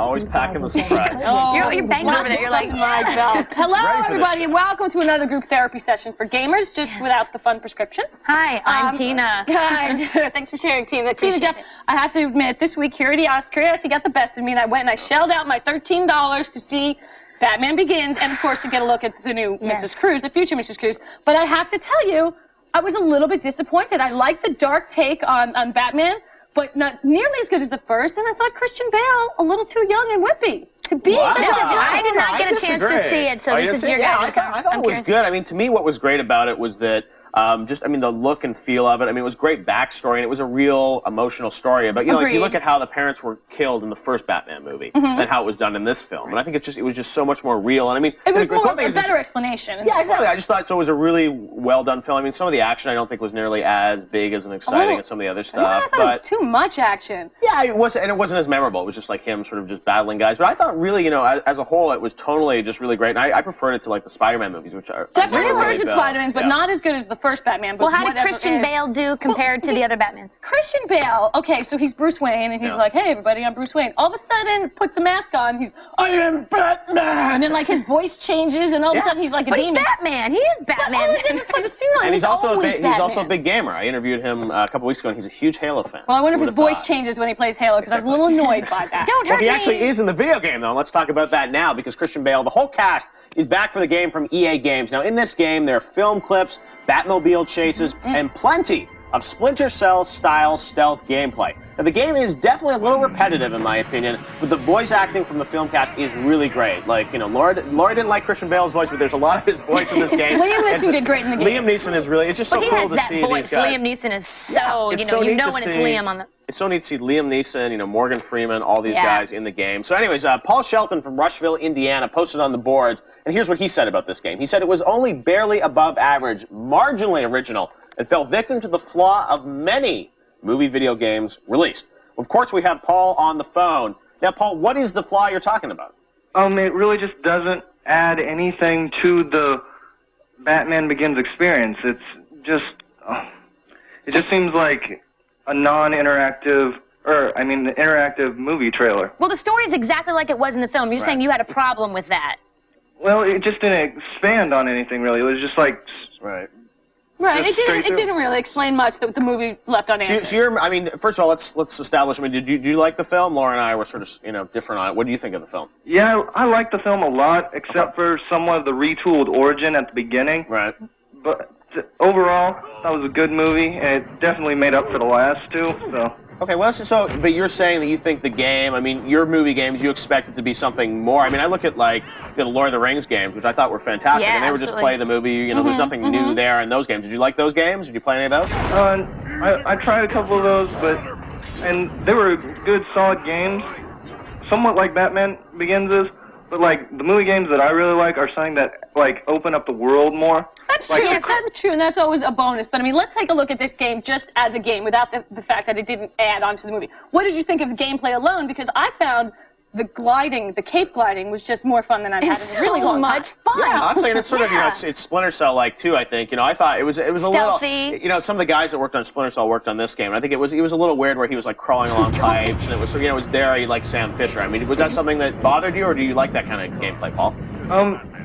Always packing the surprise. You're banging over there. You're like, my belt. Hello, everybody, and welcome to another group therapy session for gamers, just without the fun prescription. Hi, I'm Tina. Hi. Thanks for sharing, Tina. Tina, Jeff, I have to admit, this week here at the Oscars, he got the best of me, and I went and I shelled out my $13 to see Batman Begins, and of course to get a look at the new Mrs. Cruz, the future Mrs. Cruz. But I have to tell you, I was a little bit disappointed. I liked the dark take on Batman, but not nearly as good as the first, and I thought Christian Bale a little too young and whippy to be. Wow. I did not get a chance to see it, so this is your guys'. I thought it was good. I mean, to me, what was great about it was that the look and feel of it. I mean, it was great backstory, and it was a real emotional story. But, you know, if you look at how the parents were killed in the first Batman movie and how it was done in this film. And I think it was just so much more real. And I mean, it was more a better explanation. Yeah, exactly. I just thought so it was a really well done film. I mean, some of the action I don't think was nearly as big as exciting as some of the other stuff. I thought it was too much action. Yeah, it wasn't as memorable. It was just like him sort of just battling guys. But I thought really, you know, as a whole, it was totally just really great. And I preferred it to like the Spider-Man movies, which are definitely preferred to Spider-Man, but not as good as the first Batman. But how did Christian Bale do compared to the other Batmans? Christian Bale, okay, so he's Bruce Wayne, and he's like, hey, everybody, I'm Bruce Wayne. All of a sudden, puts a mask on, he's, I am Batman! And then, like, his voice changes, and all of a sudden, he's like a demon. He's Batman. He is Batman. But, didn't put a suit on. And he's also a big gamer. I interviewed him a couple weeks ago, and he's a huge Halo fan. Well, I wonder if his voice changes when he plays Halo, because I was a little annoyed by that. Well, he actually is in the video game, though, and let's talk about that now, because Christian Bale, the whole cast, is back for the game from EA Games. Now, in this game, there are film clips, Batmobile chases, and plenty of Splinter Cell-style stealth gameplay. Now, the game is definitely a little repetitive, in my opinion, but the voice acting from the film cast is really great. Like, you know, Laura didn't like Christian Bale's voice, but there's a lot of his voice in this game. Liam Neeson did great in the game. Liam Neeson is really, it's just so cool to see these guys. Liam Neeson is so, you know when it's Liam on the... It's so neat to see Liam Neeson, you know, Morgan Freeman, all these guys in the game. So anyways, Paul Shelton from Rushville, Indiana, posted on the boards, and here's what he said about this game. He said it was only barely above average, marginally original, and fell victim to the flaw of many movie video games released. Of course, we have Paul on the phone. Now, Paul, what is the flaw you're talking about? It really just doesn't add anything to the Batman Begins experience. It's just, it just seems like a non-interactive, interactive movie trailer. Well, the story is exactly like it was in the film. You're saying you had a problem with that. Well, it just didn't expand on anything, really. It was just like... Right. Right, it didn't really explain much that the movie left unanswered. So first of all, let's establish, did you like the film? Laura and I were sort of, different on it. What do you think of the film? Yeah, I liked the film a lot, except for somewhat of the retooled origin at the beginning. Right. But overall, that was a good movie, and it definitely made up for the last two, so... Okay, well, but you're saying that you think the game, your movie games, you expect it to be something more. I look at, like, the Lord of the Rings games, which I thought were fantastic, and they were just play the movie, there's nothing new there in those games. Did you like those games? Did you play any of those? I tried a couple of those, and they were good, solid games, somewhat like Batman Begins is, but, like, the movie games that I really like are something that, like, open up the world more. That's true, that's true, and that's always a bonus. But, let's take a look at this game just as a game, without the fact that it didn't add on to the movie. What did you think of the gameplay alone? Because I found the cape gliding was just more fun than I've had in a really long time. Fun. Yeah, I'm saying it's sort of, it's Splinter Cell-like, too, I think. I thought it was a stealthy. Little, some of the guys that worked on Splinter Cell worked on this game, and I think it was a little weird where he was, like, crawling along pipes, and it was very, like, Sam Fisher. Was that something that bothered you, or do you like that kind of gameplay, Paul?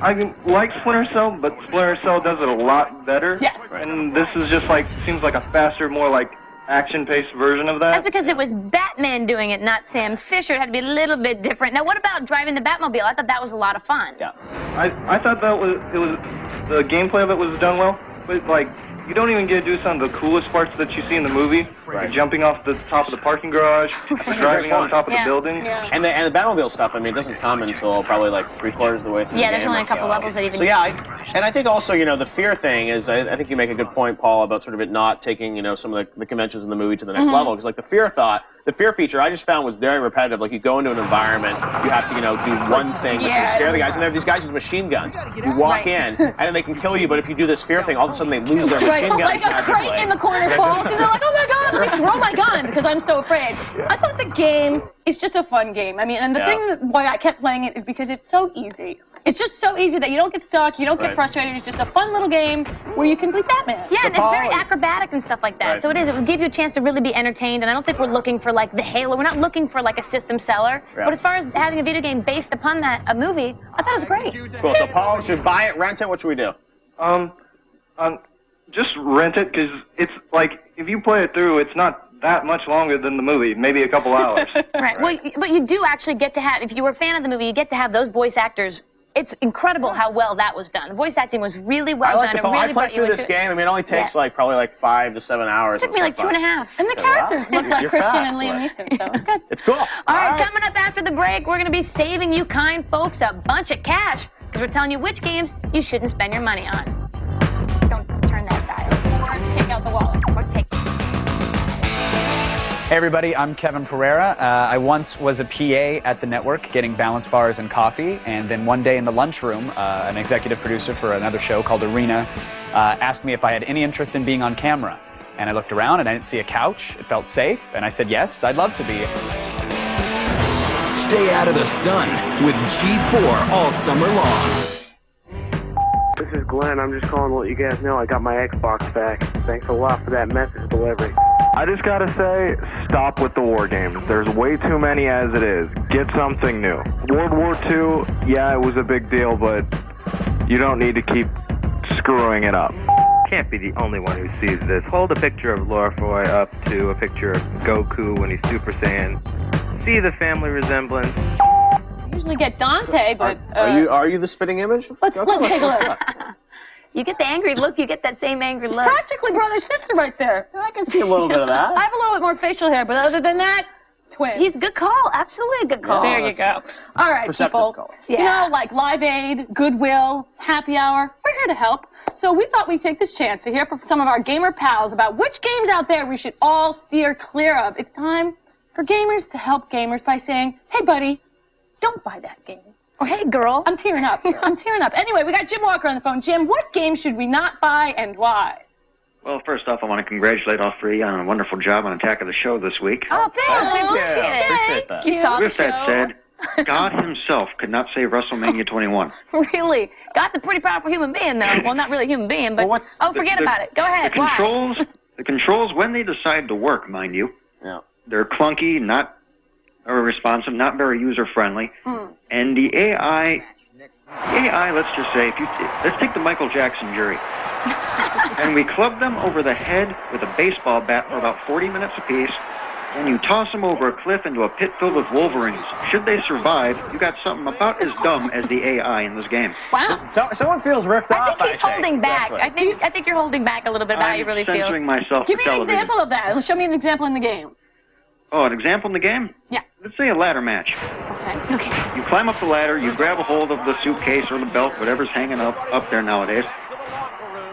I like Splinter Cell, but Splinter Cell does it a lot better. Yes. And this is just like, seems like a faster, more like action-paced version of that. That's because it was Batman doing it, not Sam Fisher. It had to be a little bit different. Now, what about driving the Batmobile? I thought that was a lot of fun. Yeah. I thought the gameplay of it was done well, but like, you don't even get to do some of the coolest parts that you see in the movie, like jumping off the top of the parking garage, driving on top of the building. Yeah. And the Batmobile stuff, it doesn't come until probably like 3/4 of the way through the game. There's only a couple levels that even... So and I think also, the fear thing is, I think you make a good point, Paul, about sort of it not taking, some of the conventions in the movie to the next level, because like the fear feature I just found was very repetitive. Like you go into an environment, you have to, do one thing to scare the guys, and they have these guys with machine guns. You walk in, and then they can kill you, but if you do this fear thing, all of a sudden they lose their machine guns. Like a crate in the corner falls, and they're like, oh my god, let me throw my gun, because I'm so afraid. I thought the game is just a fun game. And the thing why I kept playing it is because it's so easy. It's just so easy that you don't get stuck, you don't get frustrated. It's just a fun little game where you can be Batman. Yeah, and it's very acrobatic and stuff like that. So it is. It will give you a chance to really be entertained. And I don't think we're looking for like the Halo. We're not looking for like a system seller. But as far as having a video game based upon that, a movie, I thought it was great. Cool. So Paul, should buy it, rent it? What should we do? Just rent it, because it's like, if you play it through, it's not that much longer than the movie, maybe a couple hours. Right. Well, but you do actually get to have, if you were a fan of the movie, you get to have those voice actors. It's incredible how well that was done. The voice acting was really well done. It really brought you into it. I played through this game. I mean, it only takes probably like 5 to 7 hours. It took me like 2.5. And the characters look like Christian and Liam Neeson, so it's good. It's cool. All right, coming up after the break, we're going to be saving you kind folks a bunch of cash, because we're telling you which games you shouldn't spend your money on. Don't turn that dial. Or take out the wallet. Or take. Hey everybody, I'm Kevin Pereira. I once was a PA at the network getting balance bars and coffee, and then one day in the lunchroom, an executive producer for another show called Arena asked me if I had any interest in being on camera. And I looked around and I didn't see a couch. It felt safe, and I said yes, I'd love to be. Stay out of the sun with G4 all summer long. This is Glenn. I'm just calling to let you guys know I got my Xbox back. Thanks a lot for that message delivery. I just gotta say, stop with the war games. There's way too many as it is. Get something new. World War II, yeah, it was a big deal, but you don't need to keep screwing it up. Can't be the only one who sees this. Hold a picture of Lorfoy up to a picture of Goku when he's Super Saiyan. See the family resemblance. I usually get Dante, but... Are you the spitting image? Let's take a look. You get the angry look, you get that same angry look. Practically brother-sister right there. I can see a little bit of that. I have a little bit more facial hair, but other than that, twins. He's a good call. Absolutely a good call. There you go. All right, people. Color. You know, like Live Aid, Goodwill, Happy Hour, we're here to help. So we thought we'd take this chance to hear from some of our gamer pals about which games out there we should all steer clear of. It's time for gamers to help gamers by saying, hey, buddy, don't buy that game. Or, hey, girl. I'm tearing up here. I'm tearing up. Anyway, we got Jim Walker on the phone. Jim, what game should we not buy and why? Well, first off, I want to congratulate all three on a wonderful job on Attack of the Show this week. Oh, thanks. We appreciate it. Appreciate that. You saw the With that show. said, God himself could not save WrestleMania 21. Really? God's a pretty powerful human being, though. Well, not really a human being, but... forget about it. Go ahead. The controls, when they decide to work, mind you, they're clunky, not responsive, not very user-friendly. And the AI, let's just say, let's take the Michael Jackson jury. And we club them over the head with a baseball bat for about 40 minutes apiece. Then you toss them over a cliff into a pit filled with wolverines. Should they survive, you got something about as dumb as the AI in this game. Wow. So, someone feels ripped off, I think he's holding back. Exactly. I think you're holding back a little bit about how you really feel. Censoring myself Give for me an television. example of that. Show me an example in the game. Oh, an example in the game? Yeah. Let's say a ladder match. Okay. You climb up the ladder, you grab a hold of the suitcase or the belt, whatever's hanging up there nowadays.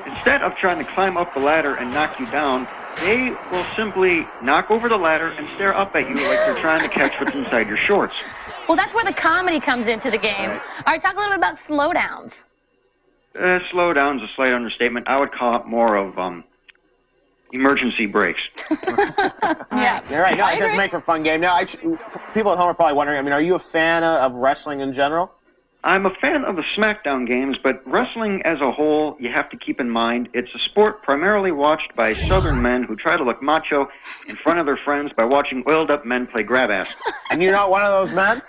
Instead of trying to climb up the ladder and knock you down, they will simply knock over the ladder and stare up at you like they're trying to catch what's inside your shorts. Well, that's where the comedy comes into the game. All right, talk a little bit about slowdowns. Slowdown's a slight understatement. I would call it more of emergency brakes. Yeah. You're right. No, it does make for a fun game. Now, people at home are probably wondering, I mean, are you a fan of wrestling in general? I'm a fan of the SmackDown games, but wrestling as a whole, you have to keep in mind, it's a sport primarily watched by Southern men who try to look macho in front of their friends by watching oiled-up men play grab-ass. And you're not one of those men?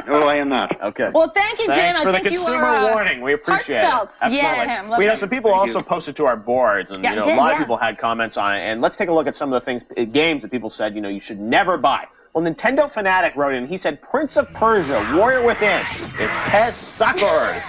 No, I am not. Okay. Well, thank you, Jim. Thanks for the I think consumer warning. We appreciate heartfelt. it. Absolutely. Yeah, We have some people also posted to our boards, and a lot of people had comments on it. And let's take a look at some of the games that people said, you should never buy. Well, Nintendo Fanatic wrote in, he said, Prince of Persia, Warrior Within is Tez Suckers.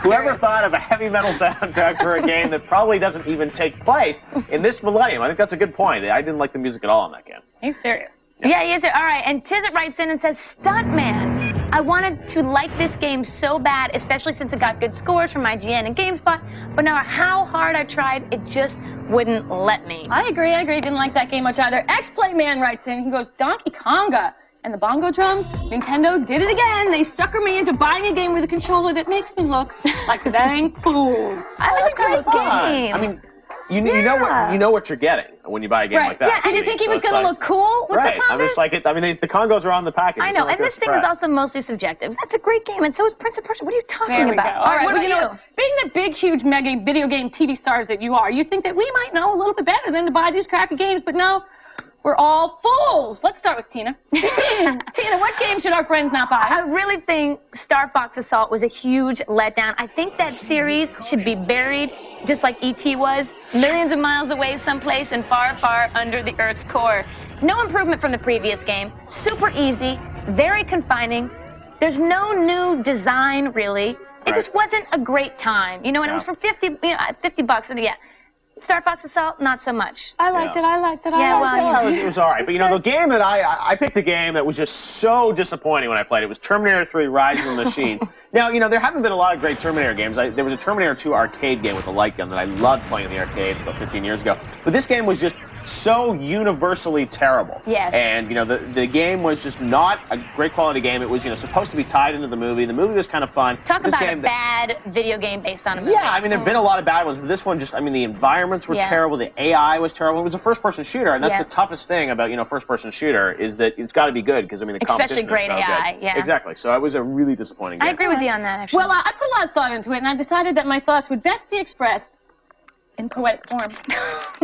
Whoever thought of a heavy metal soundtrack for a game that probably doesn't even take place in this millennium? I think that's a good point. I didn't like the music at all in that game. He's serious. Yeah, he is. All right, and Tizit writes in and says, Stuntman. I wanted to like this game so bad, especially since it got good scores from IGN and GameSpot, but no matter how hard I tried, it just wouldn't let me. I agree. Didn't like that game much either. X-Playman writes in, he goes, Donkey Konga and the bongo drums, Nintendo did it again. They sucker me into buying a game with a controller that makes me look like the dang fool. That was a great game. I mean, you know what you're getting when you buy a game like that. Yeah, and you think he was going to look cool with the Congos? I was like, the Congos are on the package. I know, and this thing is also mostly subjective. That's a great game, and so is Prince of Persia. What are you talking about? All right, what about you? Being the big, huge, mega video game TV stars that you are, you think that we might know a little bit better than to buy these crappy games, but no, we're all fools. Let's start with Tina. Tina, what game should our friends not buy? I really think Star Fox Assault was a huge letdown. I think that series should be buried, just like E.T. was, millions of miles away someplace and far, far under the Earth's core. No improvement from the previous game. Super easy, very confining. There's no new design, really. It just wasn't a great time. You know, and it was for $50, and Star Fox Assault, not so much. I liked it. It was all right. But, the game that I picked a game that was just so disappointing when I played it was Terminator 3 Rise of the Machine. Now, there haven't been a lot of great Terminator games. There was a Terminator 2 arcade game with a light gun that I loved playing in the arcades about 15 years ago. But this game was just so universally terrible. Yes. And, the game was just not a great quality game. It was, supposed to be tied into the movie. The movie was kind of fun. Talk about a bad video game based on a movie. Yeah, there have been a lot of bad ones, but this one just, the environments were terrible. The AI was terrible. It was a first-person shooter, and that's the toughest thing about, first-person shooter is that it's got to be good because, the competition especially great is so AI, good. yeah. Exactly. So it was a really disappointing game. I agree with you on that, actually. Well, I put a lot of thought into it, and I decided that my thoughts would best be expressed in poetic form.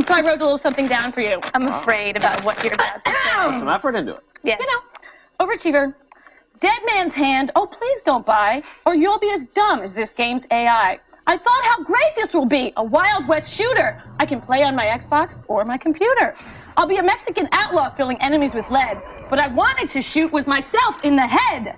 So I wrote a little something down for you. I'm afraid about what you're about to say. Put some effort into it. Yeah. Overachiever. Dead Man's Hand, oh please don't buy, or you'll be as dumb as this game's AI. I thought how great this will be, a Wild West shooter. I can play on my Xbox or my computer. I'll be a Mexican outlaw filling enemies with lead, but I wanted to shoot with myself in the head.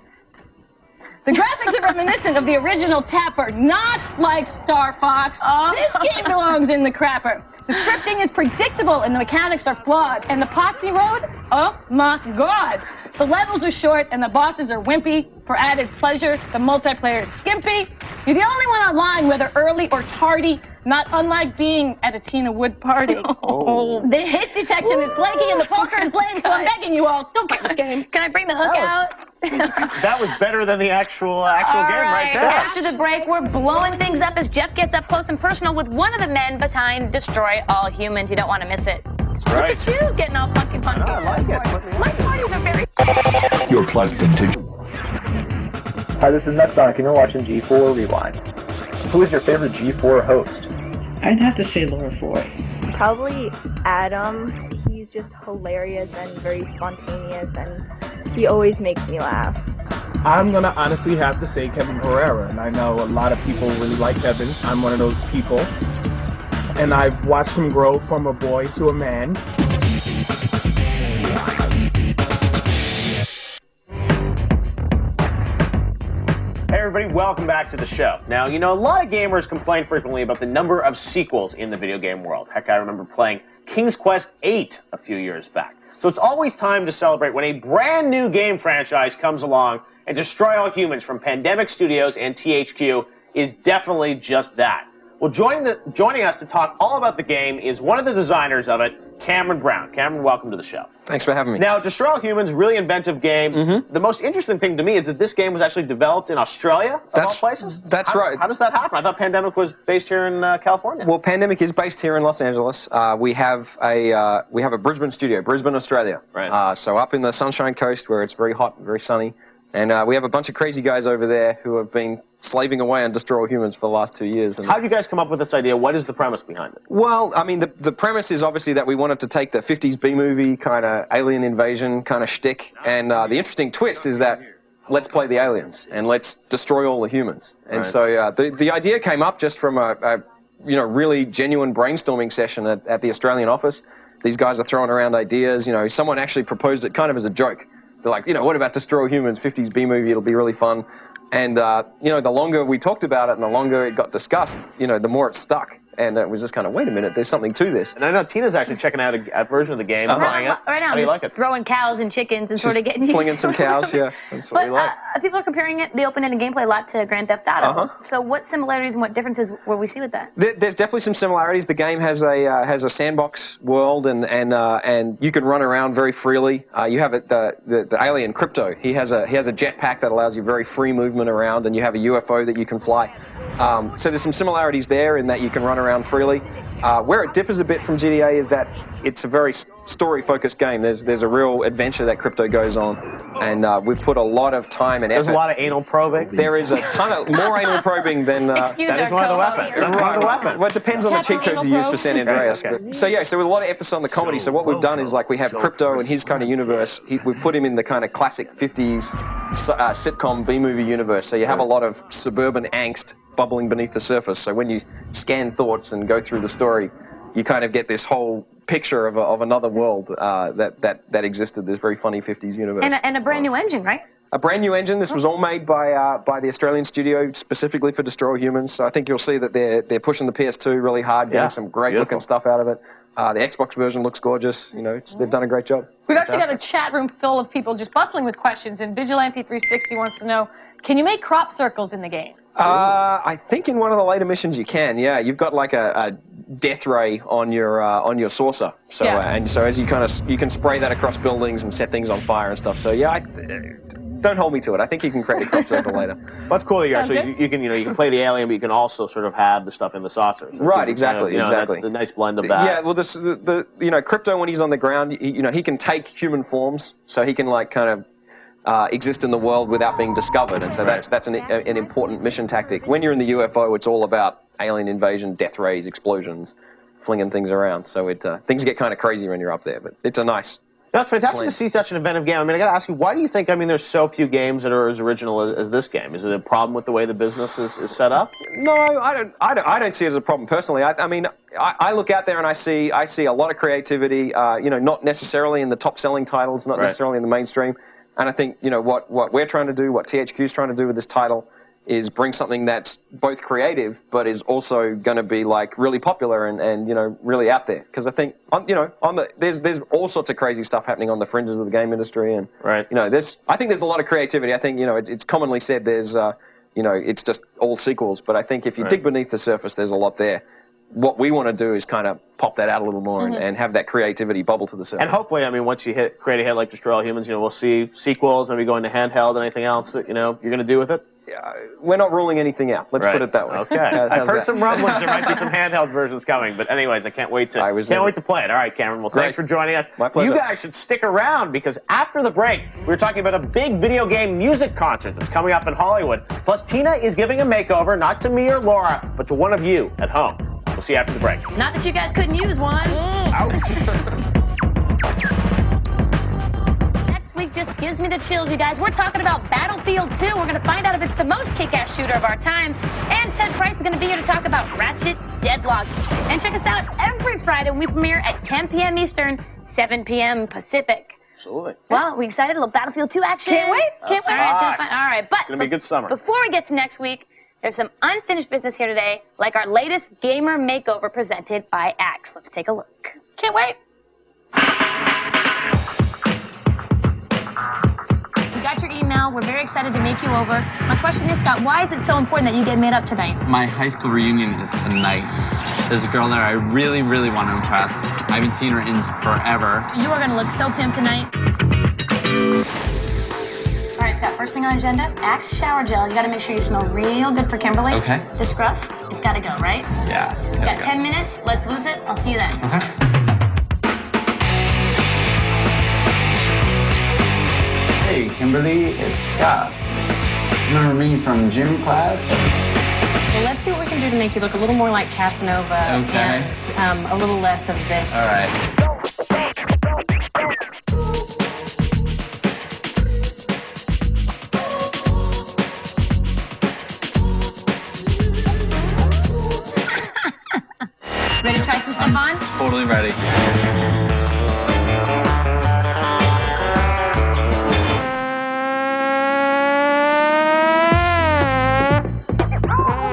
The graphics are reminiscent of the original Tapper, not like Star Fox. This game belongs in the crapper. The scripting is predictable and the mechanics are flawed. And the Potsy Road? Oh my God. The levels are short and the bosses are wimpy. For added pleasure, the multiplayer is skimpy. You're the only one online, whether early or tardy, not unlike being at a Tina Wood party. The hit detection is flaky and the poker is lame, so I'm begging you all, don't get this game. Can I bring the hook out? That was better than the actual game right there. After the break, we're blowing things up as Jeff gets up close and personal with one of the men behind Destroy All Humans. You don't want to miss it. That's right. Look at you getting all funky. I like it. My parties are very... You're plugged into... Hi, this is Metson. You're watching G4 Rewind. Who is your favorite G4 host? I'd have to say Laura Ford. Probably Adam. He's just hilarious and very spontaneous, and he always makes me laugh. I'm going to honestly have to say Kevin Pereira, and I know a lot of people really like Kevin. I'm one of those people, and I've watched him grow from a boy to a man. Hey everybody, welcome back to the show. Now, a lot of gamers complain frequently about the number of sequels in the video game world. Heck, I remember playing King's Quest VIII a few years back. So it's always time to celebrate when a brand new game franchise comes along, and Destroy All Humans from Pandemic Studios and THQ is definitely just that. Well, joining us to talk all about the game is one of the designers of it, Cameron Brown. Cameron, welcome to the show. Thanks for having me. Now, Destroy All Humans, really inventive game. The most interesting thing to me is that this game was actually developed in Australia, of all places. That's right. How does that happen? I thought Pandemic was based here in California. Well, Pandemic is based here in Los Angeles. We have a Brisbane studio, Brisbane, Australia. Right. So up in the Sunshine Coast where it's very hot, very sunny. And we have a bunch of crazy guys over there who have been slaving away on Destroy All Humans for the last 2 years. How did you guys come up with this idea? What is the premise behind it? Well, the premise is obviously that we wanted to take the 50s B-movie kind of alien invasion kind of shtick, and the interesting twist is that let's play the aliens and let's destroy all the humans. And so the idea came up just from a really genuine brainstorming session at the Australian office. These guys are throwing around ideas. Someone actually proposed it kind of as a joke. They're like, what about Destroy All Humans, 50s B-movie, it'll be really fun. And, the longer we talked about it and the longer it got discussed, the more it stuck. And it was just kind of, wait a minute, there's something to this. And I know Tina's actually checking out a version of the game, trying it. Right now, How do you like it? Throwing cows and chickens and sort of getting... Flinging some cows, yeah. That's what we like. People are comparing the open-ended gameplay a lot to Grand Theft Auto. So what similarities and what differences will we see with that? There's definitely some similarities. The game has a sandbox world, and you can run around very freely. You have the alien Crypto. He has a jetpack that allows you very free movement around, and you have a UFO that you can fly. So there's some similarities there in that you can run around freely. Where it differs a bit from GTA is that it's a very story-focused game. There's a real adventure that Crypto goes on, and we've put a lot of time and effort. There's a lot of anal probing. There is a ton of more anal probing than. That is one of the weapons. That's one of the weapons. Well, it depends on the cheat codes you use for San Andreas. Okay. But, so with a lot of emphasis on the comedy. So what we've done is like we have Crypto and his kind of universe. We've put him in the kind of classic 50s sitcom B-movie universe. So you have a lot of suburban angst bubbling beneath the surface. So when you scan thoughts and go through the story, you kind of get this whole picture of another world that existed, this very funny 50s universe. And a brand new engine, right? A brand new engine. This was all made by the Australian studio specifically for Destroy All Humans. So I think you'll see that they're pushing the PS2 really hard, getting some great looking stuff out of it. The Xbox version looks gorgeous. You know, they've done a great job. We've actually got a chat room full of people just bustling with questions, and Vigilante360 wants to know, can you make crop circles in the game? I think in one of the later missions you can. Yeah, you've got like a death ray on your saucer. So and so as you can spray that across buildings and set things on fire and stuff. So yeah, don't hold me to it. I think you can create a crop circle later. What's cool that you got? So you can play the alien, but you can also sort of have the stuff in the saucer. So right. Exactly. Exactly. The nice blend of that. Yeah. Well, the Crypto when he's on the ground, he can take human forms, so he can like kind of. Exist in the world without being discovered, and so that's an important mission tactic. When you're in the UFO, it's all about alien invasion, death rays, explosions, flinging things around. So things get kind of crazy when you're up there, but it's a nice. That's fantastic to see such an inventive game. I mean, I got to ask you, why do you think? I mean, there's so few games that are as original as this game. Is it a problem with the way the business is set up? No, I don't see it as a problem personally. I mean, I look out there and I see a lot of creativity. Not necessarily in the top-selling titles, not necessarily in the mainstream. And I think, what we're trying to do, what THQ's trying to do with this title is bring something that's both creative, but is also going to be like really popular and really out there. Because I think, there's all sorts of crazy stuff happening on the fringes of the game industry. And, I think there's a lot of creativity. I think, it's commonly said there's, it's just all sequels. But I think if you dig beneath the surface, there's a lot there. What we want to do is kind of pop that out a little more and have that creativity bubble to the surface. And hopefully, I mean, once you create a hit like Destroy All Humans, we'll see sequels, maybe going to handheld and anything else that, you're going to do with it. Yeah, we're not ruling anything out. Let's put it that way. Okay. I've heard some rumblings. There might be some handheld versions coming. But anyways, I can't wait to play it. All right, Cameron. Well, thanks for joining us. My pleasure. You guys should stick around because after the break, we're talking about a big video game music concert that's coming up in Hollywood. Plus, Tina is giving a makeover, not to me or Laura, but to one of you at home. We'll see you after the break. Not that you guys couldn't use one. Next week just gives me the chills, you guys. We're talking about Battlefield 2. We're going to find out if it's the most kick-ass shooter of our time. And Ted Price is going to be here to talk about Ratchet Deadlock. And check us out every Friday when we premiere at 10 p.m. Eastern, 7 p.m. Pacific. Absolutely. Well, we excited? A little Battlefield 2 action? Can't wait. All right, but it's going to be a good summer. Before we get to next week, there's some unfinished business here today, like our latest gamer makeover presented by Axe. Let's take a look. Can't wait. We got your email. We're very excited to make you over. My question is, Scott, why is it so important that you get made up tonight? My high school reunion is tonight. There's a girl there I really, really want to impress. I haven't seen her in forever. You are going to look so pimp tonight. All right, Scott, first thing on the agenda, Axe shower gel. You got to make sure you smell real good for Kimberly. Okay. The scruff, it's got to go, right? Yeah. It's got 10 minutes. Let's lose it. I'll see you then. Okay. Hey, Kimberly, it's Scott. You remember me from gym class? Well, let's see what we can do to make you look a little more like Casanova. Okay. And a little less of this. All right. Ready to try some stuff on? Totally ready.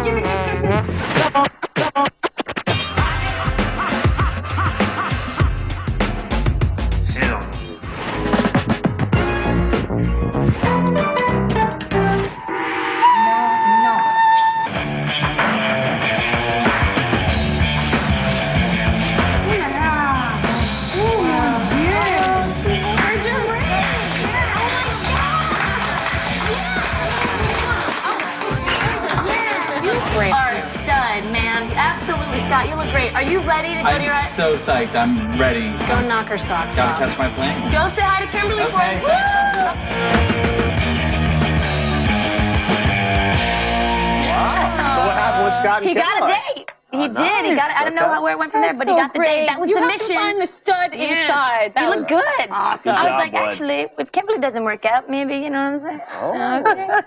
Give me this. Scott, you look great. Are you ready to go to your... I'm so psyched. I'm ready. Go knock her socks Gotta off. catch my plane. Go say hi to Kimberly for Okay, us. So what happened with Scott and He got a Kimberly? date. He did. He got it. I don't know where it went from there, but he got the date. That was you the have mission. To find the stud inside. He looked good. Awesome. Good I was job, like, bud. actually, if Kimberly doesn't work out, maybe, you know what I'm saying? Oh. Okay.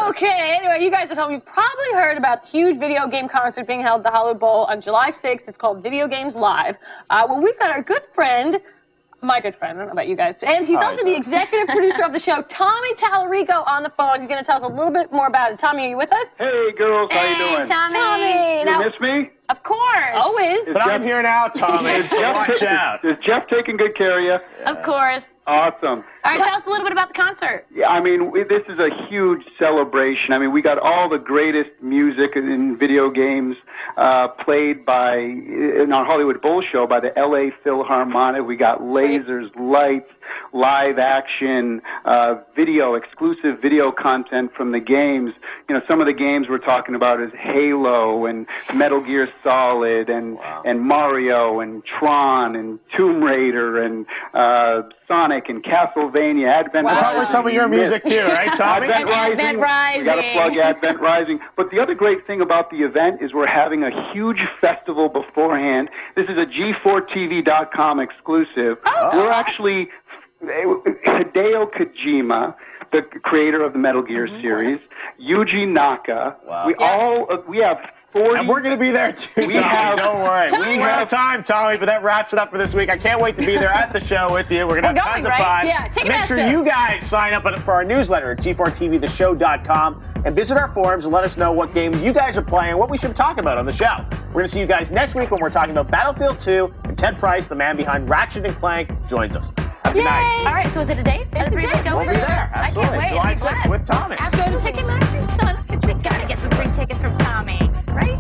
Okay, anyway, you guys at home, you've probably heard about the huge video game concert being held at the Hollywood Bowl on July 6th. It's called Video Games Live. Well, we've got our good friend, my good friend, I don't know about you guys, and he's also the executive producer of the show, Tommy Tallarico, on the phone. He's going to tell us a little bit more about it. Tommy, are you with us? Hey, girls, how you doing? Tommy. You Now, miss me? of course. Always. But I'm here now, Tommy, so watch out. Is Jeff taking good care of you? Of course. Awesome. All right, tell us a little bit about the concert. Yeah, I mean, this is a huge celebration. I mean, we got all the greatest music in video games played by, in our Hollywood Bowl show, by the L.A. Philharmonic. We got lasers, lights, live action, exclusive video content from the games. You know, some of the games we're talking about is Halo and Metal Gear Solid and Mario and Tron and Tomb Raider and Sonic and Castlevania, Advent Rising. Probably some of your music too, right, Tommy? Advent Rising. We got to plug Advent Rising. But the other great thing about the event is we're having a huge festival beforehand. This is a G4TV.com exclusive. We're actually Hideo Kojima, the creator of the Metal Gear series, Yuji Naka. We have 40. And we're going to be there too, Tommy. Don't worry. We're out of time, Tommy, but that wraps it up for this week. I can't wait to be there at the show with you. We're going to have tons of fun. Yeah, Make sure you guys sign up for our newsletter at g4tvtheshow.com and visit our forums and let us know what games you guys are playing, what we should talk about on the show. We're going to see you guys next week when we're talking about Battlefield 2, and Ted Price, the man behind Ratchet & Clank, joins us. Have a good night. All right, so is it a date? It's a date. We'll be there. Absolutely. I can't wait. July 6th with Thomas. Go to Ticketmaster, son. We got to get some free tickets from Tommy, right?